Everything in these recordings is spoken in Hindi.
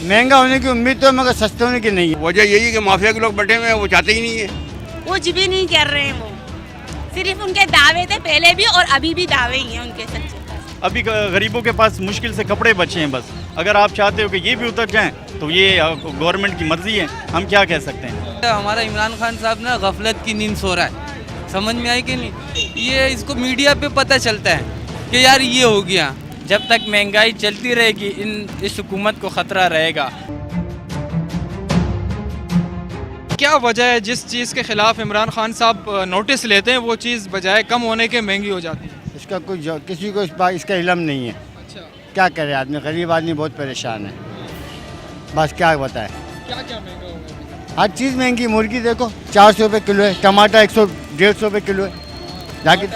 महंगा होने की उम्मीद तो है, मगर सस्ते होने की नहीं है। वजह यही है कि माफिया के लोग बैठे हुए हैं, वो चाहते ही नहीं है। कुछ भी नहीं कर रहे हैं वो, सिर्फ उनके दावे थे पहले भी और अभी भी दावे ही हैं उनके सच्चे। अभी गरीबों के पास मुश्किल से कपड़े बचे हैं बस। अगर आप चाहते हो कि ये भी उतर जाएं तो ये गवर्नमेंट की मर्जी है, हम क्या कह सकते हैं। हमारा इमरान खान साहब ना गफलत की नींद सो रहा है, समझ में आई कि नहीं। ये इसको मीडिया पे पता चलता है कि यार ये हो गया। जब तक महंगाई चलती रहेगी इस हुकूमत को ख़तरा रहेगा। क्या वजह है जिस चीज़ के खिलाफ इमरान खान साहब नोटिस लेते हैं वो चीज़ बजाय कम होने के महंगी हो जाती है? इसका कुछ किसी को इसका इल्म नहीं है। अच्छा, क्या करे आदमी, गरीब आदमी बहुत परेशान है। बस क्या बताएं, क्या क्या महंगा हो गया? हर चीज़ महंगी। मुर्गी देखो 400 रुपये किलो है, टमाटर 100-150 रुपये किलो है, जाके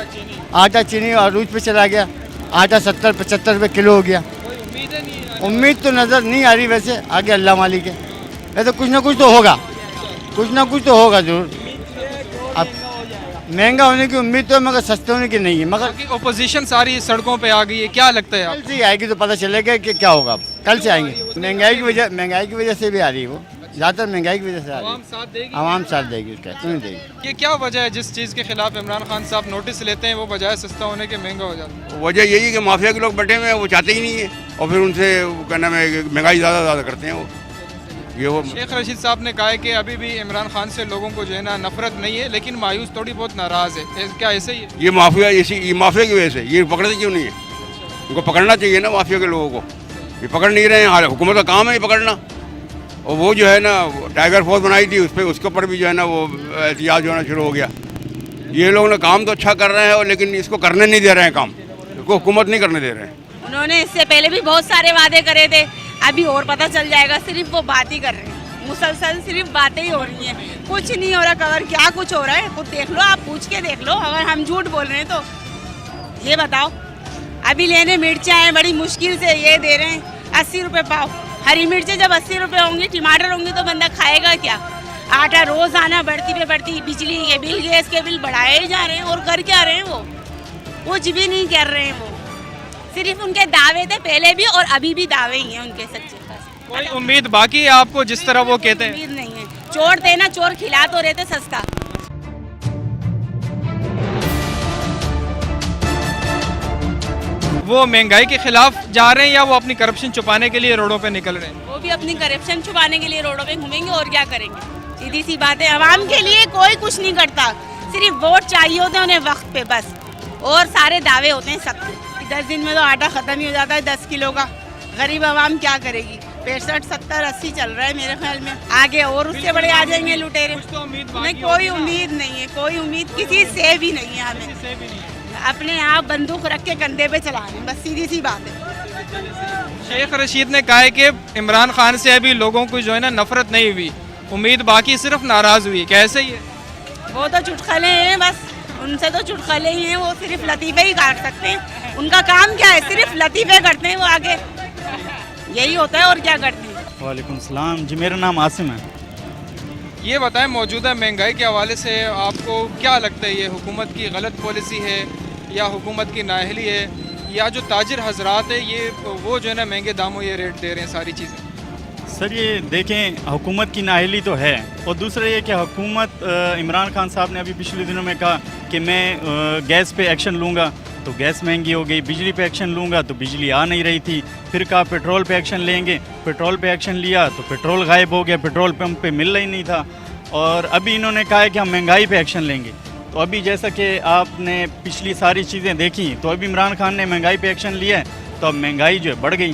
आटा चीनी और रूज पे चला गया। आटा 70-75 रुपये किलो हो गया। कोई उम्मीद नहीं है? उम्मीद तो नज़र नहीं आ रही, वैसे आगे अल्लाह मालिक है। वैसे कुछ ना कुछ तो होगा, कुछ ना कुछ तो होगा जरूर। अब महंगा होने की उम्मीद तो है, मगर सस्ते होने की नहीं है। मगर कि ओपोजिशन सारी सड़कों पे आ गई है, क्या लगता है कल आपको? से ही आएगी तो पता चलेगा कि क्या होगा। कल से आएंगे। महंगाई की वजह से भी आ रही है वो, ज़्यादातर महंगाई की वजह से आ रही आवाम है। साथ देगी? आवाम साथ देगी, उसका क्यों नहीं देगी। ये क्या वजह है जिस चीज़ के खिलाफ इमरान खान साहब नोटिस लेते हैं वो बजाय सस्ता होने के महंगा हो जाता है? वजह यही है कि माफिया के लोग बैठे हुए हैं, वो चाहते ही नहीं है, और फिर उनसे क्या नाम है, महंगाई ज़्यादा करते हैं वो। ये वो शेख रशीद साहब ने कहा है कि अभी भी इमरान खान से लोगों को जो है ना नफरत नहीं है, लेकिन मायूस थोड़ी बहुत नाराज़ है। क्या ऐसे ही है? ये माफिया की वजह से ये पकड़ते क्यों नहीं है? उनको पकड़ना चाहिए ना माफिया के लोगों को। ये पकड़ नहीं रहे हैं, हुकूमत का काम है ये पकड़ना। और वो जो है ना टाइगर फोर्स बनाई थी, उस पर उसके ऊपर भी जो है ना वो एहतियात होना शुरू हो गया। ये लोग ना काम तो अच्छा कर रहे हैं, लेकिन इसको करने नहीं दे रहे हैं, काम इसको हुकूमत नहीं करने दे रहे हैं। उन्होंने इससे पहले भी बहुत सारे वादे करे थे, अभी और पता चल जाएगा। सिर्फ वो बात ही कर रहे हैं, मुसलसल सिर्फ बातें ही हो रही हैं, कुछ नहीं हो रहा। कवर क्या कुछ हो रहा है खुद देख लो, आप पूछ के देख लो। अगर हम झूठ बोल रहे हैं तो ये बताओ। अभी लेने मिर्चें हैं बड़ी मुश्किल से, ये दे रहे हैं 80 रुपये पाव। हरी मिर्चें जब 80 रुपये होंगी, टमाटर होंगे तो बंदा खाएगा क्या? आटा रोज आना बढ़ती पे बढ़ती, बिजली के बिल गैस के बिल बढ़ाए ही जा रहे हैं। और कर क्या रहे हैं वो? कुछ भी नहीं कर रहे हैं वो, सिर्फ उनके दावे थे पहले भी और अभी भी दावे ही हैं उनके सच्चे। कोई उम्मीद बाकी है आपको जिस तरह वो कहते हैं? उम्मीद नहीं है। चोर थे ना, चोर खिला तो रहे थे सस्ता। वो महंगाई के खिलाफ जा रहे हैं या वो अपनी करप्शन छुपाने के लिए रोडों पे निकल रहे हैं? वो भी अपनी करप्शन छुपाने के लिए रोडों पे घूमेंगे और क्या करेंगे। सीधी सी बात है, आवाम के लिए कोई कुछ नहीं करता, सिर्फ वोट चाहिए होते हैं उन्हें वक्त पे बस। और सारे दावे होते हैं सख्त। 10 दिन में तो आटा खत्म ही हो जाता है 10 किलो का। गरीब आवाम क्या करेगी? 65, 70, 80 चल रहा है मेरे ख्याल में। आगे और उससे बड़े आ जाएंगे लुटेरे। नहीं, कोई उम्मीद नहीं है, कोई उम्मीद किसी से भी नहीं है हमें। अपने आप बंदूक रख के कंधे पे चला रहे हैं, बस सीधी सी बात है। शेख रशीद ने कहा है कि इमरान खान से अभी लोगों को जो है ना नफरत नहीं हुई, उम्मीद बाकी सिर्फ नाराज हुई। कैसे ही है? वो तो चुटकुले हैं बस, उनसे तो चुटकुले ही हैं। वो सिर्फ लतीफ़े ही काट सकते हैं। उनका काम क्या है? सिर्फ लतीफ़े करते हैं वो, आगे यही होता है और क्या करते हैं। वालेकुम सलाम जी, मेरा नाम आसिम है। ये बताएं, मौजूदा महंगाई के हवाले से आपको क्या लगता है, ये हुकूमत की गलत पॉलिसी है या हुकूमत की नाअहली है, या जो ताजिर हजरात है ये वो जो है ना महंगे दामों ये रेट दे रहे हैं सारी चीज़ें? सर ये देखें, हुकूमत की नाअहली तो है, और दूसरा ये कि हुकूमत इमरान खान साहब ने अभी पिछले दिनों में कहा कि मैं गैस पे एक्शन लूँगा, तो गैस महंगी हो गई। बिजली पे एक्शन लूँगा तो बिजली आ नहीं रही थी। फिर कहा पेट्रोल पे एक्शन लेंगे, पेट्रोल पे एक्शन लिया तो पेट्रोल गायब हो गया, पेट्रोल पंप पे मिल ही नहीं था। और अभी इन्होंने कहा है कि हम महंगाई पे एक्शन लेंगे। तो अभी जैसा कि आपने पिछली सारी चीज़ें देखी, तो अभी इमरान खान ने महंगाई पे एक्शन लिया है, तो अब महंगाई जो है बढ़ गई।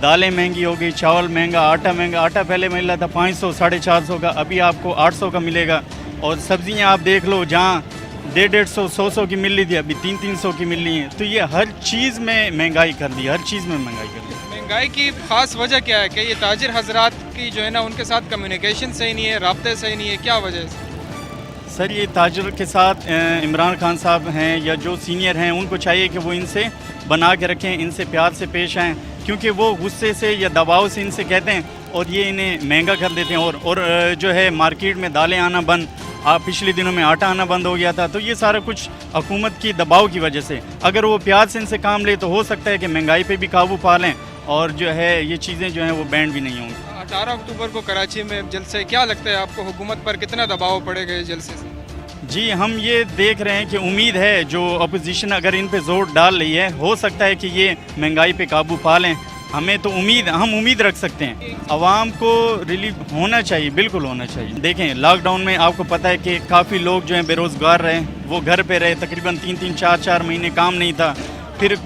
दालें महंगी हो गई, चावल महंगा, आटा महंगा। आटा पहले मिल रहा था 500 450 का, अभी आपको 800 का मिलेगा। और सब्ज़ियाँ आप देख लो, जहाँ 150 100 की मिल रही थी, अभी 300 की मिल रही है। तो ये हर चीज़ में महंगाई कर दी, हर चीज़ में महंगाई कर दी। महंगाई की ख़ास वजह क्या है? कि ये ताजिर हजरात की जो है ना उनके साथ कम्युनिकेशन सही नहीं है, राब्ते सही नहीं है, क्या वजह है? सर ये ताजर के साथ इमरान खान साहब हैं या जो सीनियर हैं, उनको चाहिए कि वो इनसे बना के रखें, इनसे प्यार से पेश आएँ, क्योंकि वो गुस्से से या दबाव से इनसे कहते हैं और ये इन्हें महंगा कर देते हैं। और जो है मार्केट में दालें आना बंद, पिछले दिनों में आटा आना बंद हो गया था। तो ये सारा कुछ हुकूमत की दबाव की वजह से। अगर वो प्यार से इनसे काम ले तो हो सकता है कि महंगाई पे भी काबू पा लें और जो है ये चीज़ें जो हैं वो बैंड भी नहीं होंगी। 18 अक्टूबर को कराची में जलसे, क्या लगता है आपको हुकूमत पर कितना दबाव पड़ेगा इस जलसे से? जी, हम ये देख रहे हैं कि उम्मीद है जो अपोजिशन अगर इन पे जोर डाल रही है, हो सकता है कि ये महंगाई पे काबू पा लें। हमें तो हम उम्मीद रख सकते हैं। आवाम को रिलीफ होना चाहिए, बिल्कुल होना चाहिए। देखें, लॉकडाउन में आपको पता है कि काफ़ी लोग जो हैं बेरोज़गार रहे, वो घर पे रहे, तकरीबन 3-3, 4-4 महीने काम नहीं था। फिर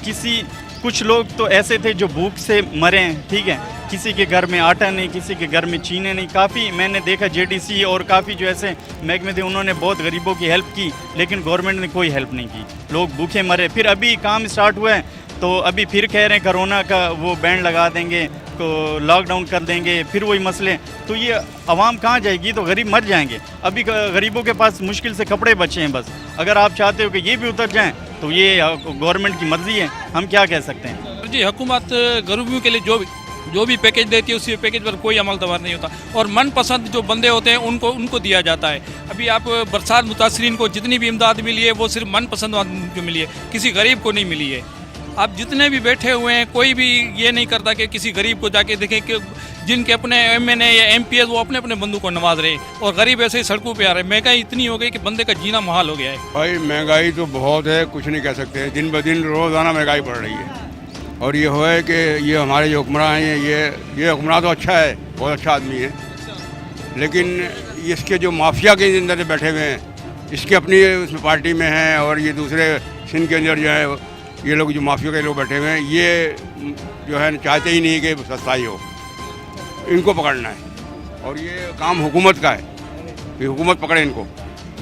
कुछ लोग तो ऐसे थे जो भूख से मरे हैं, ठीक है। किसी के घर में आटा नहीं, किसी के घर में चीनी नहीं। काफ़ी मैंने देखा जेडीसी और काफ़ी जो ऐसे महकमे थे, उन्होंने बहुत गरीबों की हेल्प की, लेकिन गवर्नमेंट ने कोई हेल्प नहीं की। लोग भूखे मरे। फिर अभी काम स्टार्ट हुआ है तो अभी फिर कह रहे हैं कोरोना का वो बैंड लगा देंगे, को लॉकडाउन कर देंगे, फिर वही मसले। तो ये आवाम कहाँ जाएगी? तो गरीब मर जाएंगे। अभी गरीबों के पास मुश्किल से कपड़े बचे हैं बस। अगर आप चाहते हो कि ये भी उतर जाएं तो ये गवर्नमेंट की मर्जी है, हम क्या कह सकते हैं। जी, हुकूमत गरीबियों के लिए जो भी पैकेज देती है उसी पैकेज पर कोई अमल दवार नहीं होता और मनपसंद जो बंदे होते हैं उनको दिया जाता है। अभी आप बरसात मुतासरीन को जितनी भी इमदाद मिली है वो सिर्फ मनपसंद को मिली है, किसी गरीब को नहीं मिली है। आप जितने भी बैठे हुए हैं, कोई भी ये नहीं करता कि किसी गरीब को जाके देखें कि जिनके अपने MNA या MPs वो अपने अपने बंदू को नवाज रहे और गरीब ऐसे ही सड़कों पे आ रहे हैं। महंगाई इतनी हो गई कि बंदे का जीना मुहाल हो गया है। भाई महंगाई तो बहुत है, कुछ नहीं कह सकते। दिन ब दिन रोज़ाना महंगाई बढ़ रही है और ये है कि ये हमारे जो हुक्मरान हैं, ये हुक्मरान तो अच्छा है, बहुत अच्छा आदमी है, लेकिन इसके जो माफिया के अंदर बैठे हुए हैं, इसके अपनी उसमें पार्टी में हैं और ये दूसरे सिंध के अंदर जो है ये लोग जो माफिया के लोग बैठे हुए हैं, ये जो है चाहते ही नहीं कि सस्ताई हो, इनको पकड़ना है और ये काम हुकूमत का है कि हुकूमत पकड़े इनको।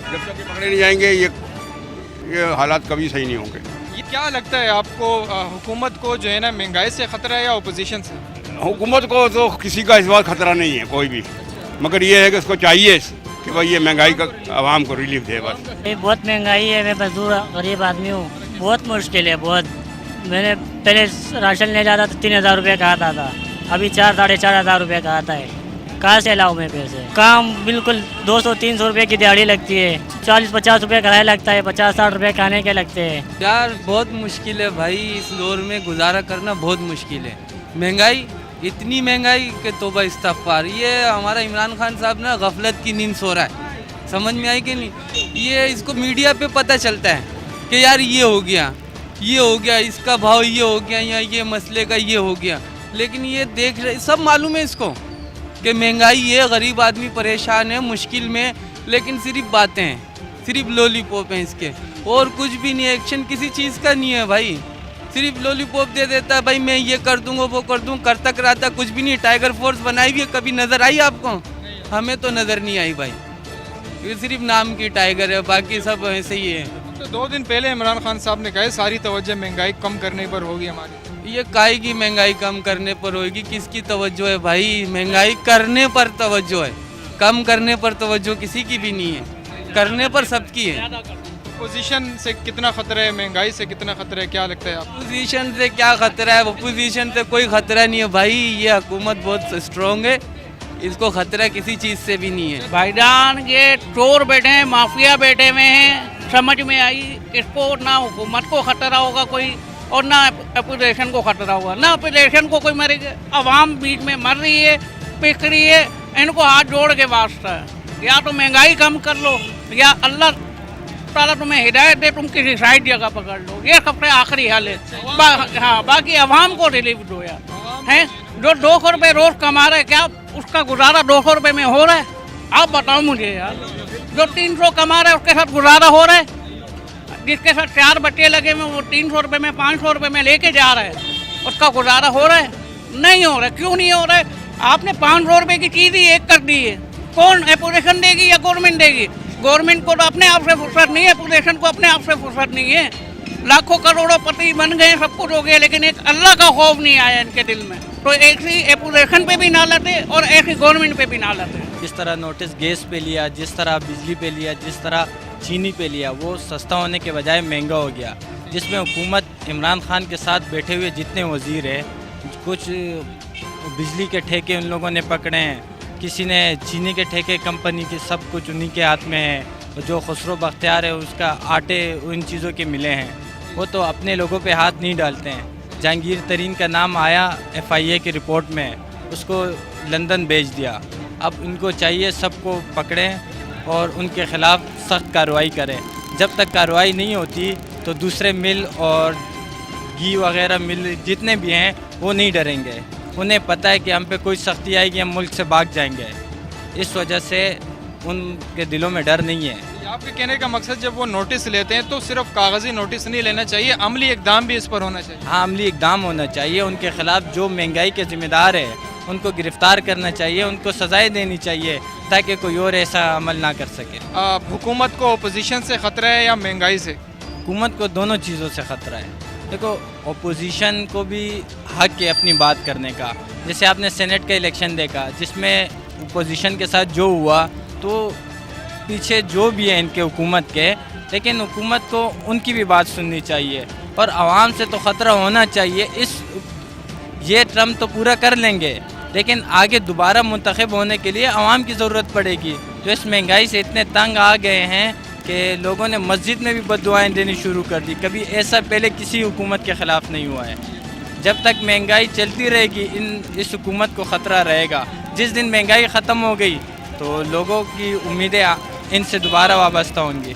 जब तक ये पकड़े नहीं जाएंगे ये हालात कभी सही नहीं होंगे। ये क्या लगता है आपको, हुकूमत को जो है ना महंगाई से ख़तरा है या अपोजिशन से? हुकूमत को तो किसी का इस बात खतरा नहीं है कोई भी, मगर ये है कि उसको चाहिए कि भाई ये महंगाई का आवाम को रिलीफ दे बस। ये बहुत महंगाई है, मैं मजदूर गरीब आदमी हूँ, बहुत मुश्किल है बहुत। मैंने पहले राशन ले जाता तो 3,000 रुपये का आता था, अभी 4-4,500 रुपये का आता है। कहाँ से लाऊं मैं पैसे? काम बिल्कुल 200-300 रुपये की दिहाड़ी लगती है, 40-50 रुपये किराया लगता है, 50-60 रुपये खाने के लगते हैं। यार बहुत मुश्किल है भाई, इस दौर में गुजारा करना बहुत मुश्किल है। महंगाई, इतनी महंगाई कि तौबा इस्तग़फ़ार। ये हमारा इमरान खान साहब ना गफलत की नींद सो रहा है, समझ में आई कि नहीं? ये इसको मीडिया पे पता चलता है कि यार ये हो गया, इसका भाव ये हो गया, या ये मसले का ये हो गया, लेकिन ये देख रहे सब मालूम है इसको कि महंगाई है, गरीब आदमी परेशान है, मुश्किल में, लेकिन सिर्फ बातें हैं, सिर्फ लॉलीपॉप हैं इसके, और कुछ भी नहीं। एक्शन किसी चीज़ का नहीं है भाई, सिर्फ लॉलीपॉप दे देता है भाई, मैं ये कर दूंगा वो कर दूँ, करता कराता कुछ भी नहीं। टाइगर फोर्स बनाई हुई है, कभी नज़र आई आपको? हमें तो नज़र नहीं आई भाई, ये सिर्फ नाम की टाइगर है, बाकी सब ऐसे ही है। तो 2 दिन पहले इमरान खान साहब ने कहा सारी तवज्जो महंगाई कम करने पर होगी हमारी। ये काहे की महंगाई कम करने पर होगी? किसकी तवज्जो है भाई? महंगाई करने पर तवज्जो है, कम करने पर तवज्जो किसी की भी नहीं है, करने पर सबकी है। पोजीशन से कितना खतरा है, महंगाई से कितना खतरा है, क्या लगता है आपको? पोजीशन से क्या खतरा है? वो पोजीशन से कोई खतरा नहीं है भाई, ये हुकूमत बहुत स्ट्रॉन्ग है, इसको खतरा किसी चीज़ से भी नहीं है। भाईजान ये चोर बैठे हैं, माफिया बैठे हुए हैं, समझ में आई? इसको ना हुकूमत को खतरा होगा कोई और ना अपोजिशन को खतरा होगा, ना अपोजिशन को कोई मरेगा। आवाम बीच में मर रही है, पिक रही है, इनको हाथ जोड़ के वास्ता है, या तो महंगाई कम कर लो या अल्लाह ताला तुम्हें हिदायत दे, तुम किसी साइड जगह पकड़ लो। ये सबसे आखिरी हाल है। हाँ, बाकी आवाम को रिलीफ दो यार। हैं जो 200 रुपये रोज कमा रहे, क्या उसका गुजारा 200 रुपये में हो रहा है? आप बताओ मुझे यार। जो 300 कमा रहा है उसके साथ गुजारा हो रहा है? जिसके साथ 4 बच्चे लगे हुए वो 300 रुपये में 500 रुपये में लेके जा रहा है, उसका गुजारा हो रहा है? नहीं हो रहा है। क्यों नहीं हो रहा है? आपने 500 रुपये की चीज़ ही एक कर दी है। कौन अपोजिशन देगी या गवर्नमेंट देगी? गवर्नमेंट को तो अपने आप से फुर्सत नहीं है, अपोजिशन को अपने आप से फुर्सत नहीं है। लाखों करोड़ों पति बन गए, सब कुछ हो गया, लेकिन एक अल्लाह का खौफ नहीं आया इनके दिल में। तो ऐसी अपोजिशन पे भी ना लगे और ऐसी गवर्नमेंट पे भी ना लगे। जिस तरह नोटिस गैस पे लिया, जिस तरह बिजली पे लिया, जिस तरह चीनी पे लिया, वो सस्ता होने के बजाय महंगा हो गया, जिसमें हुकूमत इमरान खान के साथ बैठे हुए जितने वज़ीर हैं, कुछ बिजली के ठेके उन लोगों ने पकड़े हैं, किसी ने चीनी के ठेके कंपनी के, सब कुछ उन्हीं के हाथ में है। जो खुसरो बख्तियार है उसका आटे उन चीज़ों के मिले हैं, वो तो अपने लोगों पे हाथ नहीं डालते हैं। जहांगीर तरीन का नाम आया FIA की रिपोर्ट में, उसको लंदन भेज दिया। अब इनको चाहिए सबको पकड़ें और उनके ख़िलाफ़ सख्त कार्रवाई करें। जब तक कार्रवाई नहीं होती तो दूसरे मिल और घी वगैरह मिल जितने भी हैं वो नहीं डरेंगे। उन्हें पता है कि हम पे कोई सख्ती आएगी, हम मुल्क से भाग जाएंगे। इस वजह से उनके दिलों में डर नहीं है। आपके कहने का मकसद जब वो नोटिस लेते हैं तो सिर्फ कागजी नोटिस नहीं लेना चाहिए, अमली इकदाम भी इस पर होना चाहिए। हाँ, अमली इकदाम होना चाहिए। उनके ख़िलाफ़ जो महंगाई के ज़िम्मेदार है उनको गिरफ़्तार करना चाहिए, उनको सज़ाएँ देनी चाहिए ताकि कोई और ऐसा अमल ना कर सके। हुकूमत को अपोजिशन से ख़तरा है या महंगाई से? हुकूमत को दोनों चीज़ों से ख़तरा है। देखो, अपोजिशन को भी हक़ है अपनी बात करने का। जैसे आपने सेनेट का इलेक्शन देखा जिसमें अपोजिशन के साथ जो हुआ, तो पीछे जो भी है इनके हुकूमत के, लेकिन हुकूमत को उनकी भी बात सुननी चाहिए और आवाम से तो ख़तरा होना चाहिए। ये टर्म तो पूरा कर लेंगे, लेकिन आगे दोबारा मुंतखब होने के लिए आवाम की ज़रूरत पड़ेगी। तो इस महंगाई से इतने तंग आ गए हैं कि लोगों ने मस्जिद में भी बद्दुआएं देनी शुरू कर दी। कभी ऐसा पहले किसी हुकूमत के ख़िलाफ़ नहीं हुआ है। जब तक महंगाई चलती रहेगी इस हुकूमत को ख़तरा रहेगा। जिस दिन महंगाई ख़त्म हो गई तो लोगों की उम्मीदें इनसे दोबारा वाबस्ता होंगी।